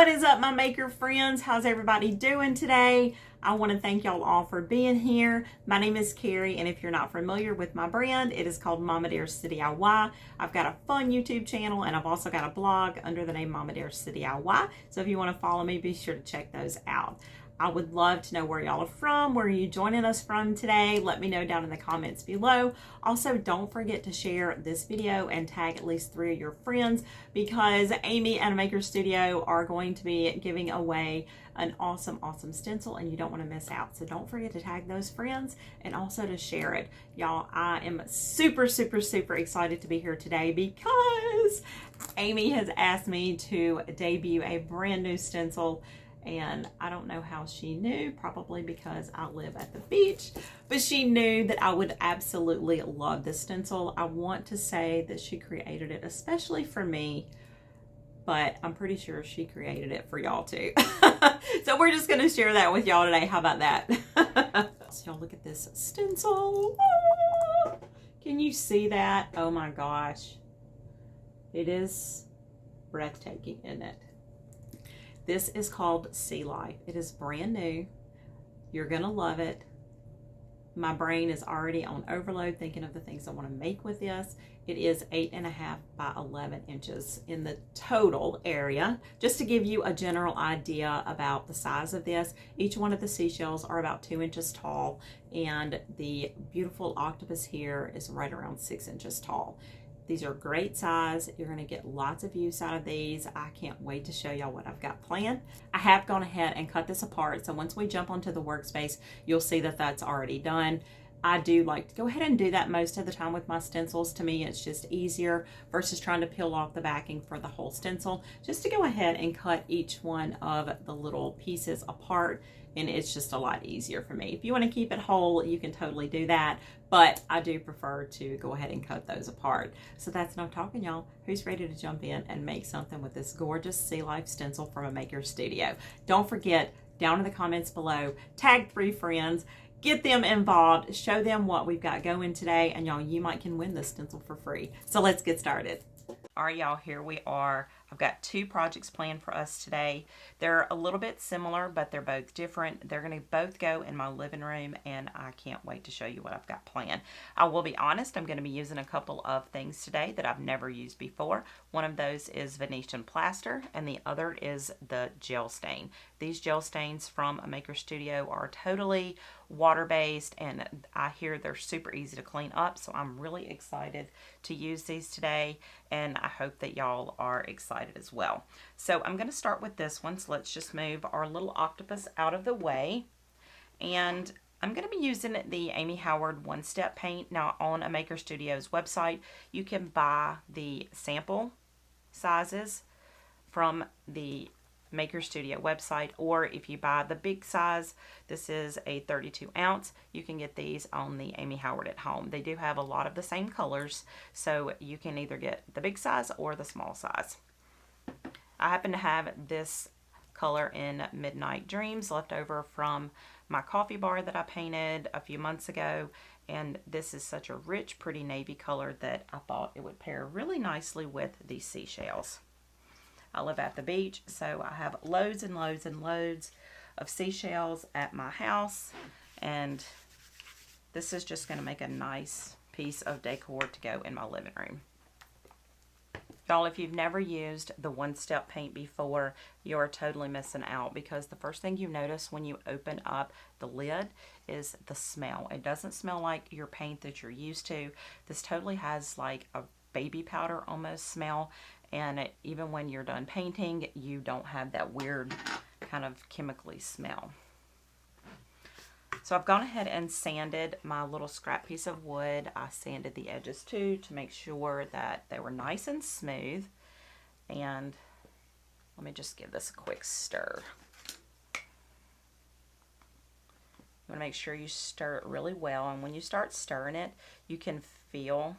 What is up, my maker friends? How's everybody doing today? I want to thank y'all all for being here. My name is Carrie, and if you're not familiar with my brand, it is called Mama Dares to DIY. I've got a fun YouTube channel, and I've also got a blog under the name Mama Dares to DIY. So if you want to follow me, be sure to check those out. I would love to know where y'all are from. Where are you joining us from today? Let me know down in the comments below. Also, don't forget to share this video and tag at least 3 of your friends, because Amy and Maker Studio are going to be giving away an awesome stencil, and you don't want to miss out. So don't forget to tag those friends and also to share it. Y'all, I am super excited to be here today because Amy has asked me to debut a brand new stencil. And I don't know how she knew, probably because I live at the beach, but she knew that I would absolutely love this stencil. I want to say that she created it especially for me, but I'm pretty sure she created it for y'all too. So we're just gonna share that with y'all today. How about that? So y'all look at this stencil. Can you see that? Oh my gosh. It is breathtaking, isn't it? This is called Sea Life. It is brand new. You're gonna love it. My brain is already on overload thinking of the things I want to make with this. It is 8.5 by 11 inches in the total area. Just to give you a general idea about the size of this, each one of the seashells are about 2 inches tall, and the beautiful octopus here is right around 6 inches tall. These are great size. You're going to get lots of use out of these. I can't wait to show y'all what I've got planned. I have gone ahead and cut this apart, so once we jump onto the workspace, you'll see that that's already done. I do like to go ahead and do that most of the time with my stencils. To me, it's just easier versus trying to peel off the backing for the whole stencil, just to go ahead and cut each one of the little pieces apart, and it's just a lot easier for me. If you want to keep it whole, you can totally do that, but I do prefer to go ahead and cut those apart. So that's enough talking, y'all. Who's ready to jump in and make something with this gorgeous Sea Life stencil from a Maker Studio? Don't forget, down in the comments below, tag 3 friends, get them involved, show them what we've got going today, and y'all, you might can win this stencil for free. So let's get started. All right, y'all, here we are. I've got 2 projects planned for us today. They're a little bit similar, but they're both different. They're going to both go in my living room, and I can't wait to show you what I've got planned. I will be honest, I'm going to be using a couple of things today that I've never used before. One of those is Venetian Plaster, and the other is the gel stain. These gel stains from a Maker Studio are totally water-based, and I hear they're super easy to clean up, so I'm really excited to use these today, and I hope that y'all are excited as well. So I'm going to start with this one. So let's just move our little octopus out of the way, and I'm going to be using the Amy Howard one-step paint. Now on a Maker Studio's website, you can buy the sample sizes from the Maker Studio website, or if you buy the big size, this is a 32 ounce, you can get these on the Amy Howard at Home. They do have a lot of the same colors, so you can either get the big size or the small size. I happen to have this color in Midnight Dreams left over from my coffee bar that I painted a few months ago, and this is such a rich, pretty navy color that I thought it would pair really nicely with these seashells. I live at the beach, so I have loads and loads and loads of seashells at my house, and this is just going to make a nice piece of decor to go in my living room. Y'all, if you've never used the one-step paint before, you're totally missing out, because the first thing you notice when you open up the lid is the smell. It doesn't smell like your paint that you're used to. This totally has like a baby powder almost smell, and even when you're done painting, you don't have that weird kind of chemically smell. So I've gone ahead and sanded my little scrap piece of wood. I sanded the edges too to make sure that they were nice and smooth. And let me just give this a quick stir. You want to make sure you stir it really well, and when you start stirring it, you can feel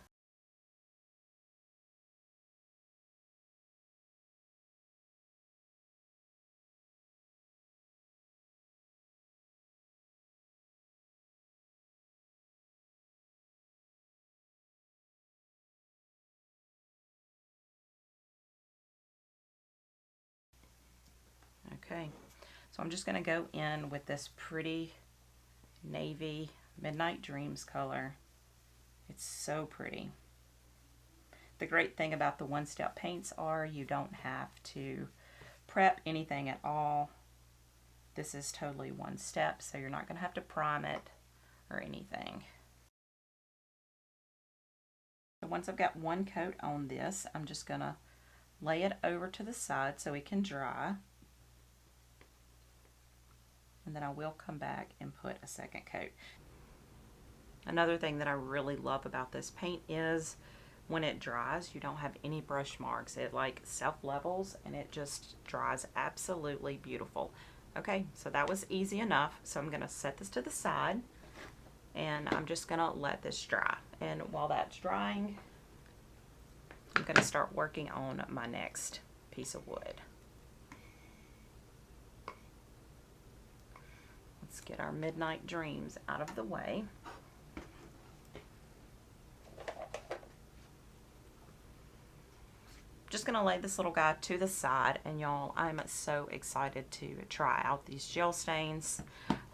Okay, so I'm just going to go in with this pretty navy Midnight Dreams color. It's so pretty. The great thing about the one-step paints are you don't have to prep anything at all. This is totally one step, so you're not going to have to prime it or anything. So once I've got one coat on this, I'm just going to lay it over to the side so it can dry. And then I will come back and put a second coat. Another thing that I really love about this paint is when it dries, you don't have any brush marks. It like self-levels and it just dries absolutely beautiful. Okay, so that was easy enough. So I'm gonna set this to the side and I'm just gonna let this dry. And while that's drying, I'm gonna start working on my next piece of wood. Let's get our Midnight Dreams out of the way. Just gonna lay this little guy to the side, and y'all, I'm so excited to try out these gel stains.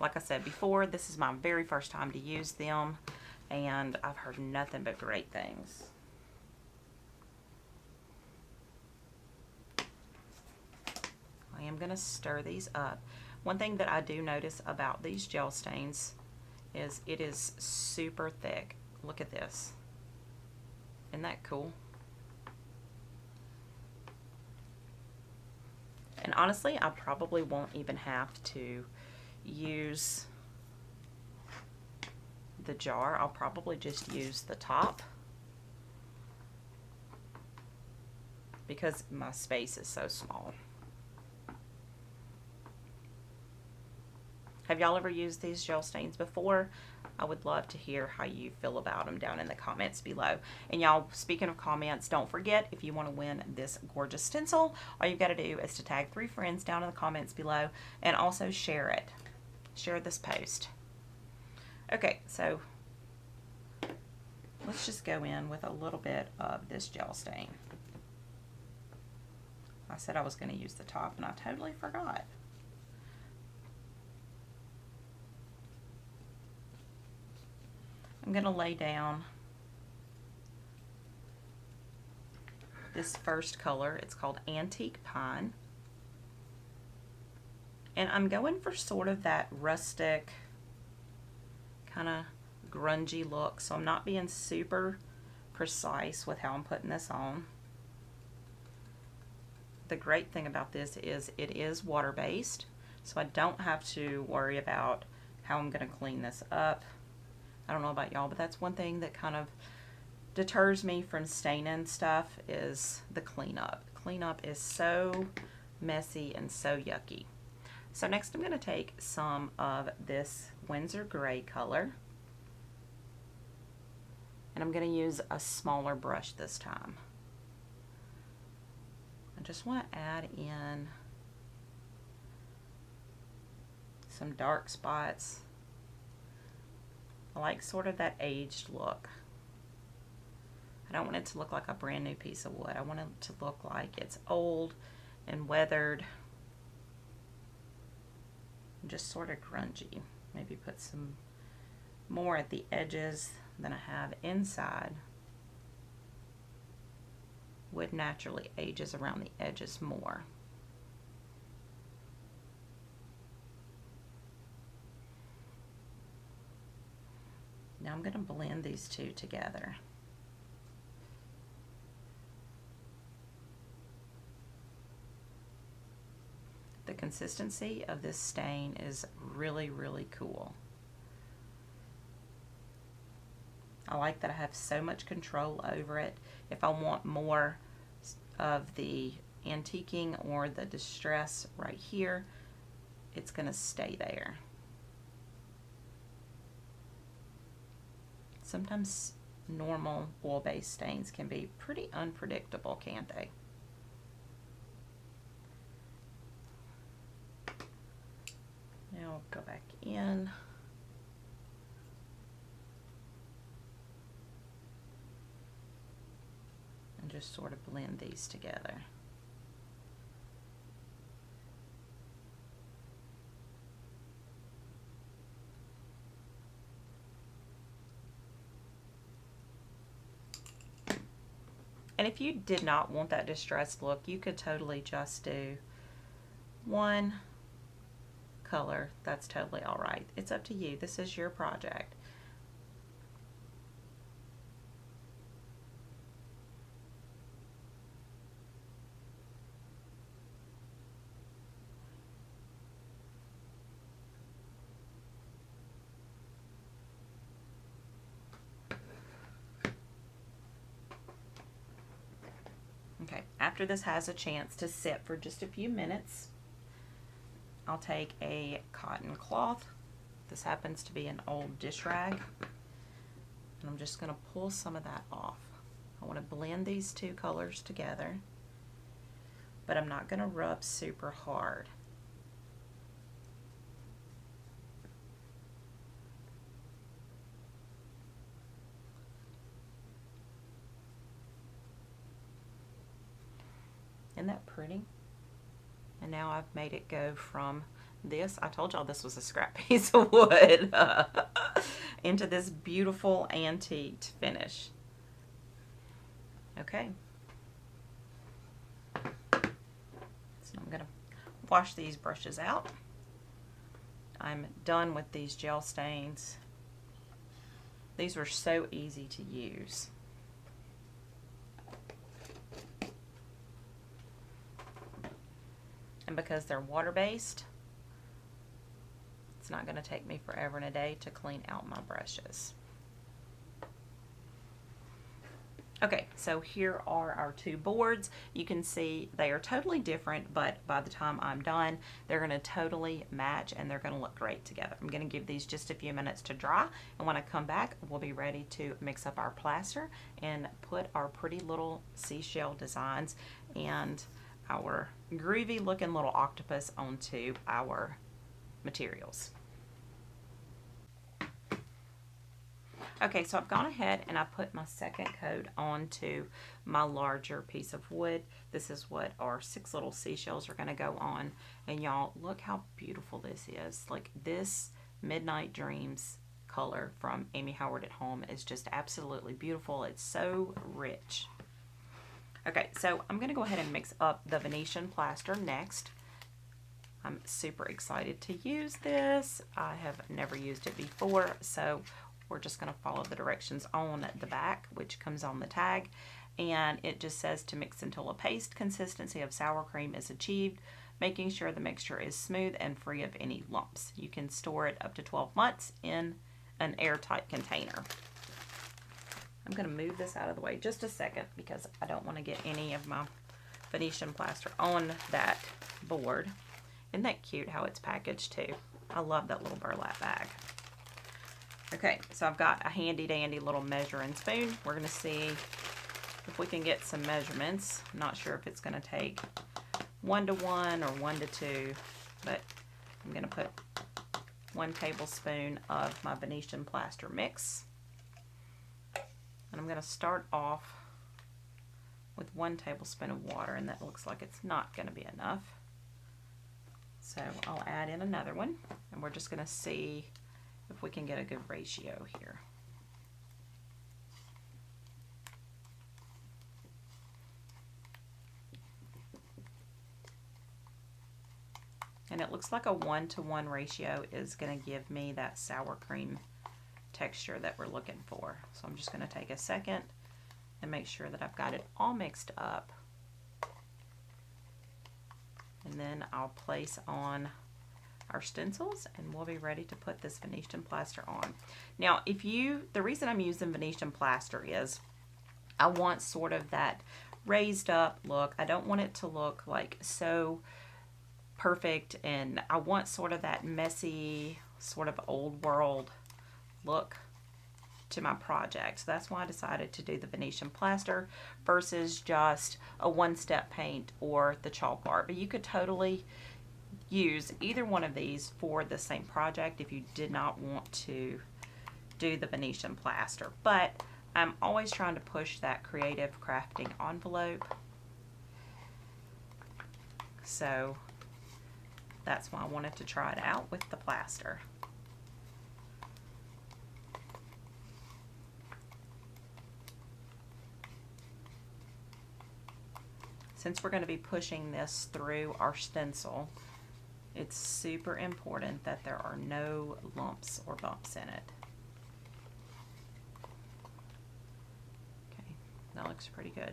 Like I said before, this is my very first time to use them, and I've heard nothing but great things. I am gonna stir these up. One thing that I do notice about these gel stains is it is super thick. Look at this. Isn't that cool? And honestly, I probably won't even have to use the jar. I'll probably just use the top because my space is so small. Have y'all ever used these gel stains before? I would love to hear how you feel about them down in the comments below. And y'all, speaking of comments, don't forget, if you want to win this gorgeous stencil, all you've got to do is to tag 3 friends down in the comments below and also share it. Share this post. Okay, so let's just go in with a little bit of this gel stain. I said I was going to use the top and I totally forgot. I'm going to lay down this first color. It's called Antique Pine. And I'm going for sort of that rustic, kind of grungy look. So I'm not being super precise with how I'm putting this on. The great thing about this is it is water-based, so I don't have to worry about how I'm going to clean this up. I don't know about y'all, but that's one thing that kind of deters me from staining stuff is the cleanup. Cleanup is so messy and so yucky. So next I'm going to take some of this Windsor Gray color, and I'm going to use a smaller brush this time. I just want to add in some dark spots. I like sort of that aged look. I don't want it to look like a brand new piece of wood. I want it to look like it's old and weathered and just sort of grungy. Maybe put some more at the edges than I have inside. Wood naturally ages around the edges more. Now I'm going to blend these two together. The consistency of this stain is really, really cool. I like that I have so much control over it. If I want more of the antiquing or the distress right here, it's going to stay there. Sometimes normal oil-based stains can be pretty unpredictable, can't they? Now I'll go back in. And just sort of blend these together. And if you did not want that distressed look, you could totally just do one color. That's totally all right. It's up to you. This is your project. Okay, after this has a chance to sit for just a few minutes, I'll take a cotton cloth. This happens to be an old dish rag. And I'm just going to pull some of that off. I want to blend these two colors together, but I'm not going to rub super hard. Isn't that pretty? And now I've made it go from this, I told y'all this was a scrap piece of wood, into this beautiful antique finish. Okay. So I'm going to wash these brushes out. I'm done with these gel stains. These were so easy to use. And because they're water-based, it's not going to take me forever and a day to clean out my brushes. Okay, so here are our two boards. You can see they are totally different, but by the time I'm done, they're going to totally match and they're going to look great together. I'm going to give these just a few minutes to dry, and when I come back, we'll be ready to mix up our plaster and put our pretty little seashell designs and our groovy looking little octopus onto our materials. Okay, so I've gone ahead and I put my second coat onto my larger piece of wood. This is what our 6 little seashells are going to go on. And y'all, look how beautiful this is. Like, this Midnight Dreams color from Amy Howard at Home is just absolutely beautiful. It's so rich. Okay, so I'm going to go ahead and mix up the Venetian Plaster next. I'm super excited to use this. I have never used it before, so we're just going to follow the directions on the back, which comes on the tag. And it just says to mix until a paste consistency of sour cream is achieved, making sure the mixture is smooth and free of any lumps. You can store it up to 12 months in an airtight container. I'm going to move this out of the way just a second because I don't want to get any of my Venetian plaster on that board. Isn't that cute how it's packaged too? I love that little burlap bag. Okay, so I've got a handy dandy little measuring spoon. We're going to see if we can get some measurements. I'm not sure if it's going to take 1 to 1 or 1 to 2, but I'm going to put 1 tablespoon of my Venetian plaster mix. And I'm going to start off with 1 tablespoon of water, and that looks like it's not going to be enough. So I'll add in another one, and we're just going to see if we can get a good ratio here. And it looks like a 1-to-1 ratio is going to give me that sour cream texture that we're looking for. So I'm just going to take a second and make sure that I've got it all mixed up. And then I'll place on our stencils and we'll be ready to put this Venetian plaster on. Now, the reason I'm using Venetian plaster is I want sort of that raised up look. I don't want it to look like so perfect, and I want sort of that messy, sort of old world look to my project. So that's why I decided to do the Venetian plaster versus just a one-step paint or the chalk art. But you could totally use either one of these for the same project if you did not want to do the Venetian plaster. But I'm always trying to push that creative crafting envelope. So that's why I wanted to try it out with the plaster. Since we're going to be pushing this through our stencil, it's super important that there are no lumps or bumps in it. Okay, that looks pretty good.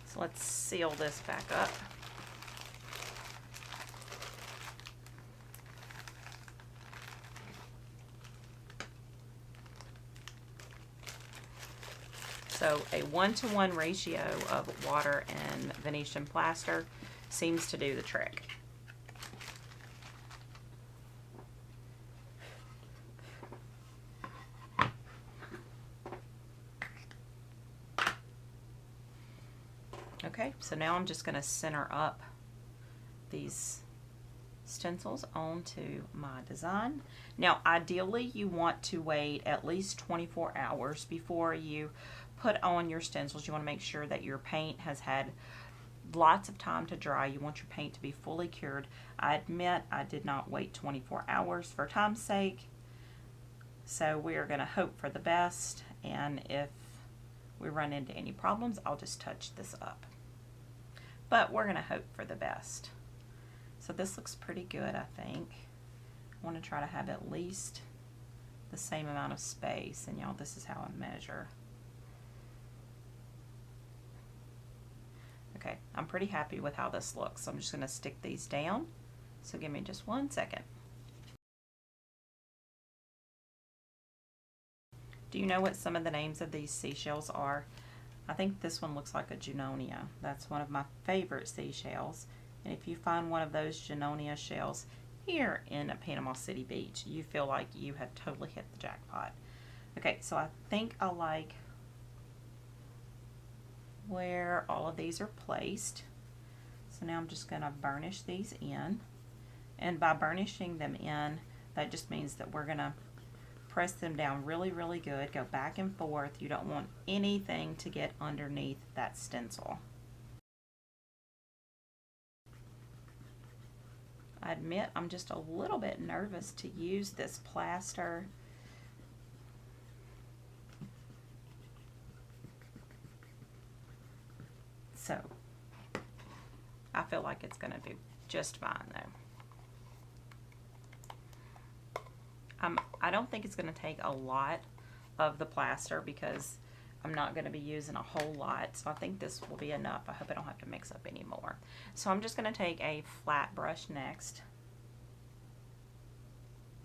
So let's seal this back up. So a 1-to-1 ratio of water and Venetian plaster seems to do the trick. Okay, so now I'm just going to center up these stencils onto my design. Now ideally you want to wait at least 24 hours before you put on your stencils. You want to make sure that your paint has had lots of time to dry. You want your paint to be fully cured. I admit I did not wait 24 hours for time's sake, so we are going to hope for the best, and if we run into any problems I'll just touch this up. But we're going to hope for the best. So this looks pretty good, I think. I want to try to have at least the same amount of space, and y'all, this is how I measure. Okay, I'm pretty happy with how this looks, so I'm just going to stick these down. So give me just 1 second. Do you know what some of the names of these seashells are? I think this one looks like a Junonia. That's one of my favorite seashells. And if you find one of those Junonia shells here in Panama City Beach, you feel like you have totally hit the jackpot. Okay, so I think I like where all of these are placed. So now I'm just going to burnish these in. And by burnishing them in, that just means that we're going to press them down really, really good. Go back and forth. You don't want anything to get underneath that stencil. I admit I'm just a little bit nervous to use this plaster. So I feel like it's going to be just fine though. I don't think it's going to take a lot of the plaster because I'm not going to be using a whole lot, so I think this will be enough. I hope I don't have to mix up any more. So I'm just going to take a flat brush next,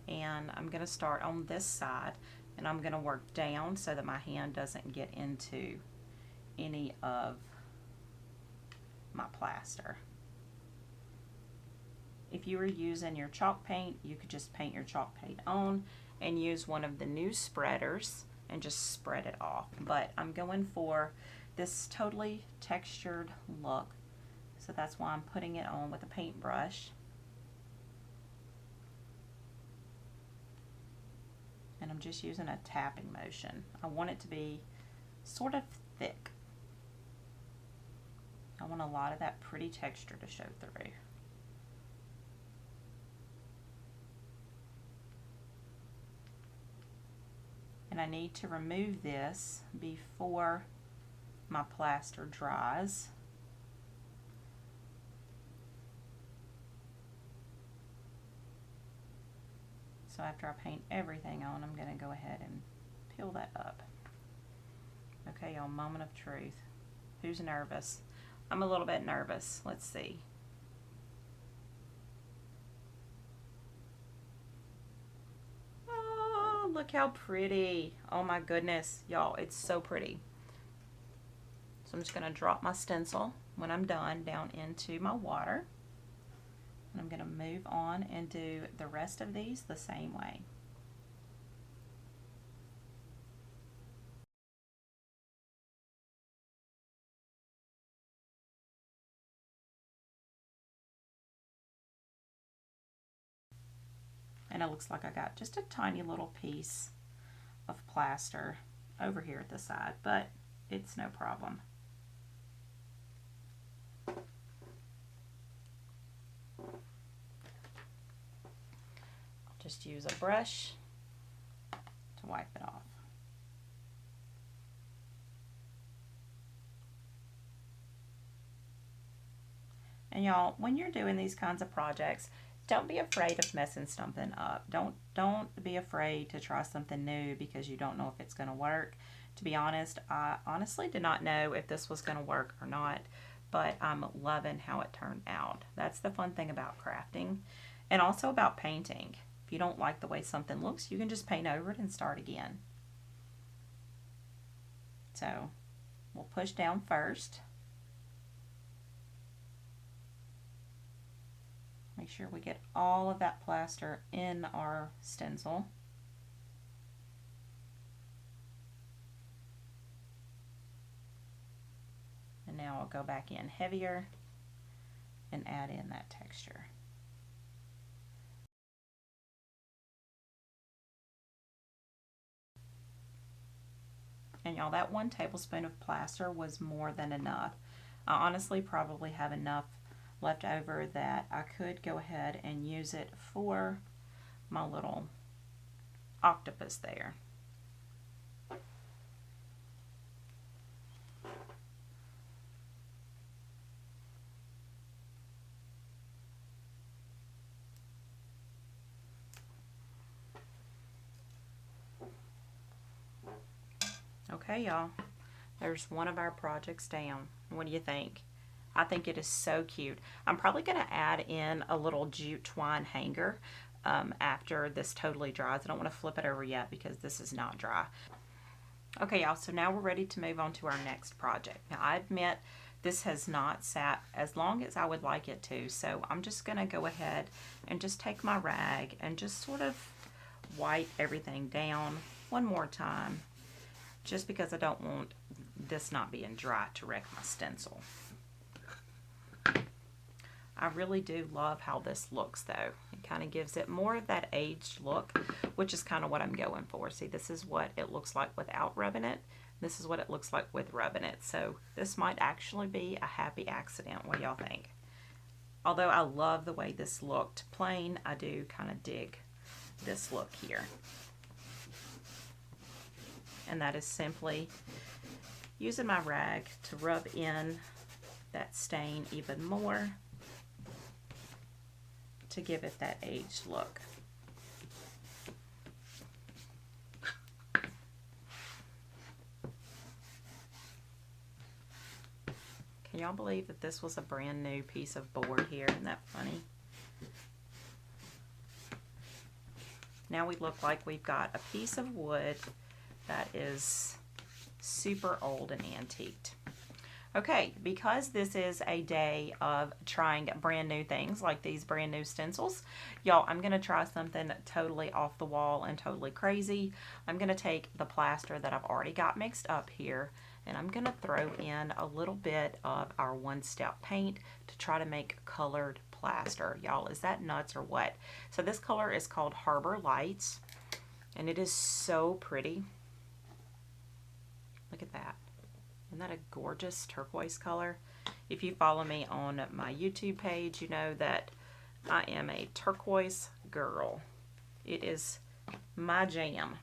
and I'm going to start on this side, and I'm going to work down so that my hand doesn't get into any of my plaster. If you were using your chalk paint, you could just paint your chalk paint on and use one of the new spreaders and just spread it off. But I'm going for this totally textured look, so that's why I'm putting it on with a paintbrush. And I'm just using a tapping motion. I want it to be sort of thick. I want a lot of that pretty texture to show through. And I need to remove this before my plaster dries. So after I paint everything on, I'm going to go ahead and peel that up. Okay, y'all, moment of truth. Who's nervous? I'm a little bit nervous. Let's see. Look how pretty. Oh my goodness, y'all, it's so pretty. So I'm just going to drop my stencil when I'm done down into my water. And I'm going to move on and do the rest of these the same way. And it looks like I got just a tiny little piece of plaster over here at the side, but it's no problem. I'll just use a brush to wipe it off. And y'all, when you're doing these kinds of projects, don't be afraid of messing something up. Don't be afraid to try something new because you don't know if it's going to work. To be honest, I honestly did not know if this was going to work or not, but I'm loving how it turned out. That's the fun thing about crafting and also about painting. If you don't like the way something looks, you can just paint over it and start again. So we'll push down first. Make sure we get all of that plaster in our stencil. And now I'll go back in heavier and add in that texture. And y'all, that 1 tablespoon of plaster was more than enough. I honestly probably have enough left over that I could go ahead and use it for my little octopus there. Okay, y'all, there's one of our projects down. What do you think? I think it is so cute. I'm probably going to add in a little jute twine hanger after this totally dries. I don't want to flip it over yet because this is not dry. Okay, y'all, so now we're ready to move on to our next project. Now, I admit this has not sat as long as I would like it to, so I'm just going to go ahead and just take my rag and just sort of wipe everything down one more time, just because I don't want this not being dry to wreck my stencil. I really do love how this looks though. It kind of gives it more of that aged look, which is kind of what I'm going for. See, this is what it looks like without rubbing it. This is what it looks like with rubbing it. So this might actually be a happy accident. What do y'all think? Although I love the way this looked plain, I do kind of dig this look here. And that is simply using my rag to rub in that stain even more to give it that aged look. Can y'all believe that this was a brand new piece of board here? Isn't that funny? Now we look like we've got a piece of wood that is super old and antiqued. Okay, because this is a day of trying brand new things like these brand new stencils, y'all, I'm going to try something totally off the wall and totally crazy. I'm going to take the plaster that I've already got mixed up here, and I'm going to throw in a little bit of our one-step paint to try to make colored plaster. Y'all, is that nuts or what? So this color is called Harbor Lights, and it is so pretty. Look at that. Isn't that a gorgeous turquoise color? If you follow me on my YouTube page, you know that I am a turquoise girl. It is my jam.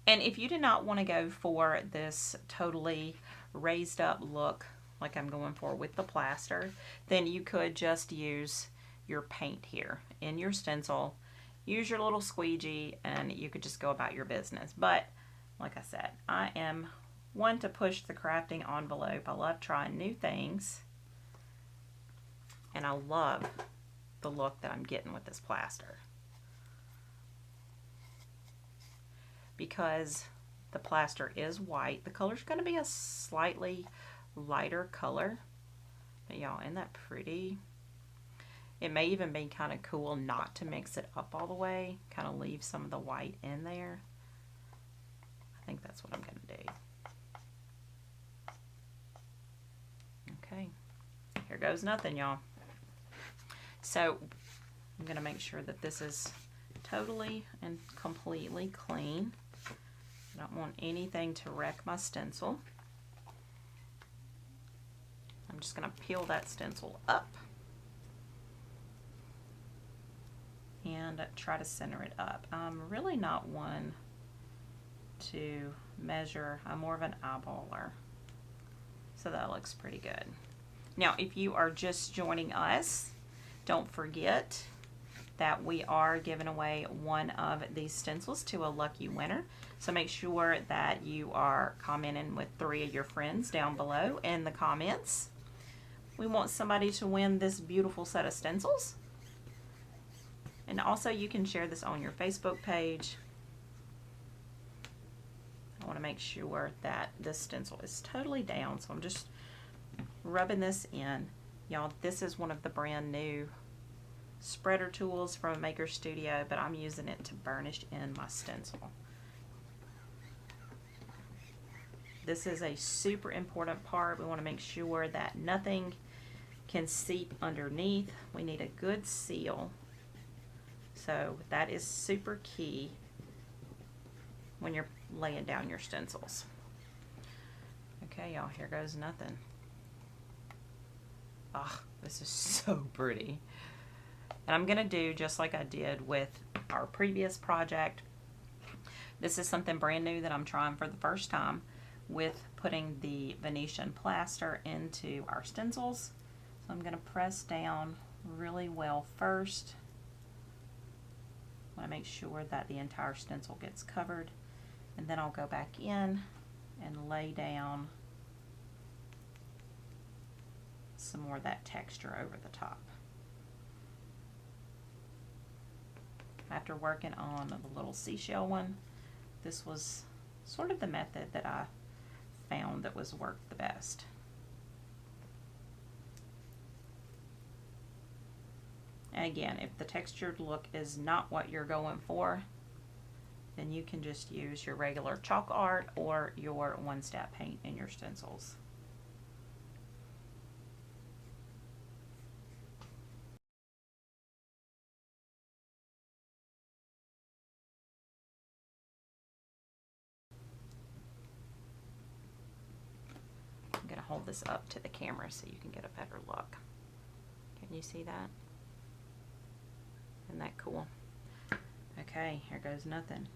And if you did not want to go for this totally raised up look like I'm going for with the plaster, then you could just use your paint here in your stencil. Use your little squeegee and you could just go about your business. But like I said, I am one to push the crafting envelope. I love trying new things, and I love the look that I'm getting with this plaster. Because the plaster is white, the color's going to be a slightly lighter color. But y'all, isn't that pretty? It may even be kind of cool not to mix it up all the way, kind of leave some of the white in there. I think that's what I'm going to do. Okay, here goes nothing, y'all. So I'm going to make sure that this is totally and completely clean. I don't want anything to wreck my stencil. I'm just going to peel that stencil up. and try to center it up. I'm really not one to measure. I'm more of an eyeballer. So that looks pretty good. Now, if you are just joining us, don't forget that we are giving away one of these stencils to a lucky winner. So make sure that you are commenting with 3 of your friends down below in the comments. We want somebody to win this beautiful set of stencils. And also you can share this on your Facebook page. I want to make sure that this stencil is totally down, so I'm just rubbing this in. Y'all, this is one of the brand new spreader tools from Maker Studio, but I'm using it to burnish in my stencil. This is a super important part. We want to make sure that nothing can seep underneath. We need a good seal. So that is super key when you're laying down your stencils. Okay, y'all, here goes nothing. Ah, this is so pretty. And I'm gonna do just like I did with our previous project. This is something brand new that I'm trying for the first time with putting the Venetian Plaster into our stencils. So I'm gonna press down really well first. I wanna make sure that the entire stencil gets covered, and then I'll go back in and lay down some more of that texture over the top. After working on the little seashell one, this was sort of the method that I found that was worked the best. And again, if the textured look is not what you're going for, then you can just use your regular chalk art or your one-step paint in your stencils. I'm going to hold this up to the camera so you can get a better look. Can you see that? Isn't that cool? Okay, here goes nothing.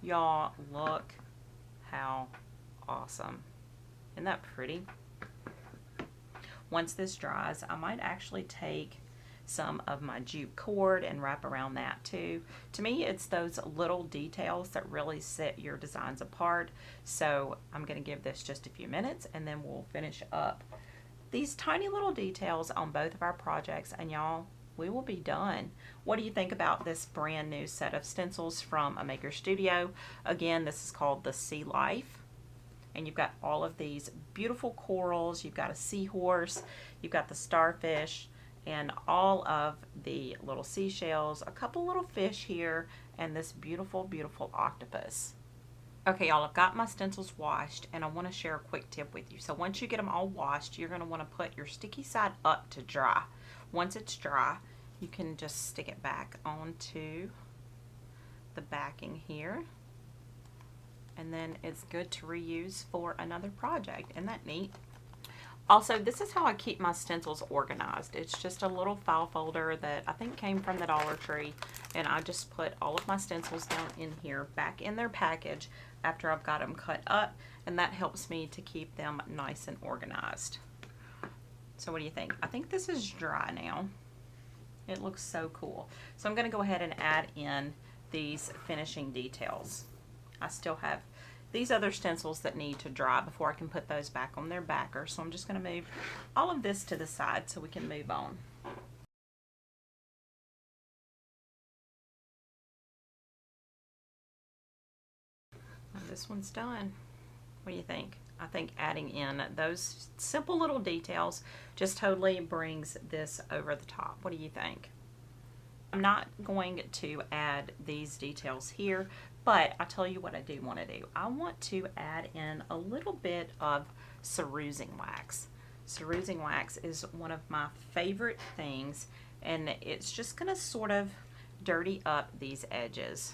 Y'all, look how awesome. Isn't that pretty? Once this dries, I might actually take some of my jute cord and wrap around that too. To me, it's those little details that really set your designs apart. So I'm going to give this just a few minutes and then we'll finish up these tiny little details on both of our projects, and y'all, we will be done. What do you think about this brand new set of stencils from a Maker Studio? Again, this is called the Sea Life. And you've got all of these beautiful corals, you've got a seahorse, you've got the starfish, and all of the little seashells, a couple little fish here, and this beautiful, beautiful octopus. Okay, y'all, I've got my stencils washed, and I want to share a quick tip with you. So once you get them all washed, you're going to want to put your sticky side up to dry. Once it's dry, you can just stick it back onto the backing here. And then it's good to reuse for another project. Isn't that neat? Also, this is how I keep my stencils organized. It's just a little file folder that I think came from the Dollar Tree, and I just put all of my stencils down in here, back in their package after I've got them cut up, and that helps me to keep them nice and organized. So what do you think? I think this is dry now. It looks so cool. So I'm going to go ahead and add in these finishing details. I still have these other stencils that need to dry before I can put those back on their backer. So I'm just going to move all of this to the side so we can move on. Well, this one's done. What do you think? I think adding in those simple little details just totally brings this over the top. What do you think? I'm not going to add these details here, but I'll tell you what I do want to do. I want to add in a little bit of cerusing wax. Cerusing wax is one of my favorite things, and it's just going to sort of dirty up these edges.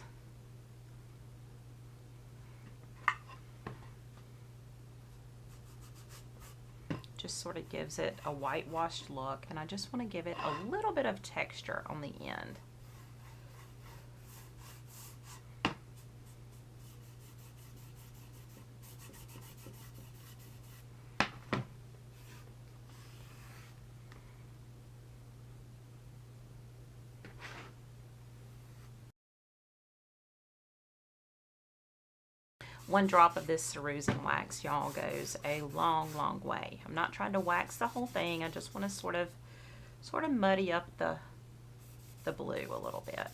just sort of gives it a whitewashed look, and I just want to give it a little bit of texture on the end. One drop of this cerusing wax, y'all, goes a long, long way. I'm not trying to wax the whole thing. I just want to sort of muddy up the blue a little bit.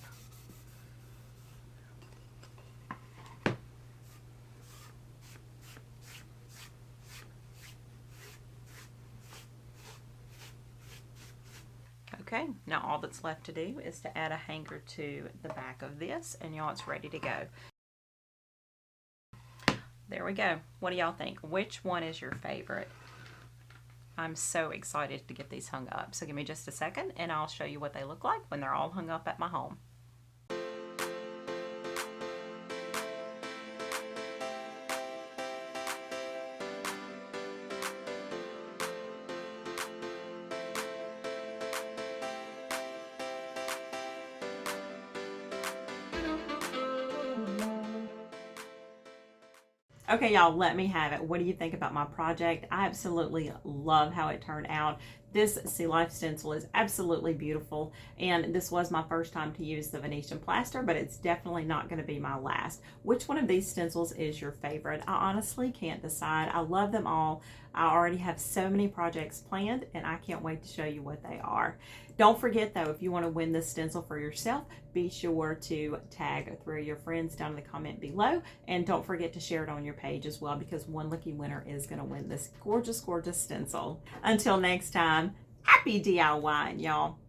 Okay, now all that's left to do is to add a hanger to the back of this, and y'all, it's ready to go. There we go. What do y'all think? Which one is your favorite? I'm so excited to get these hung up. So give me just a second and I'll show you what they look like when they're all hung up at my home. Okay, y'all, let me have it. What do you think about my project? I absolutely love how it turned out. This Sea Life stencil is absolutely beautiful, and this was my first time to use the Venetian Plaster, but it's definitely not going to be my last. Which one of these stencils is your favorite? I honestly can't decide. I love them all. I already have so many projects planned, and I can't wait to show you what they are. Don't forget, though, if you want to win this stencil for yourself, be sure to tag 3 of your friends down in the comment below, and don't forget to share it on your page as well, because one lucky winner is going to win this gorgeous, gorgeous stencil. Until next time, happy DIYing, y'all.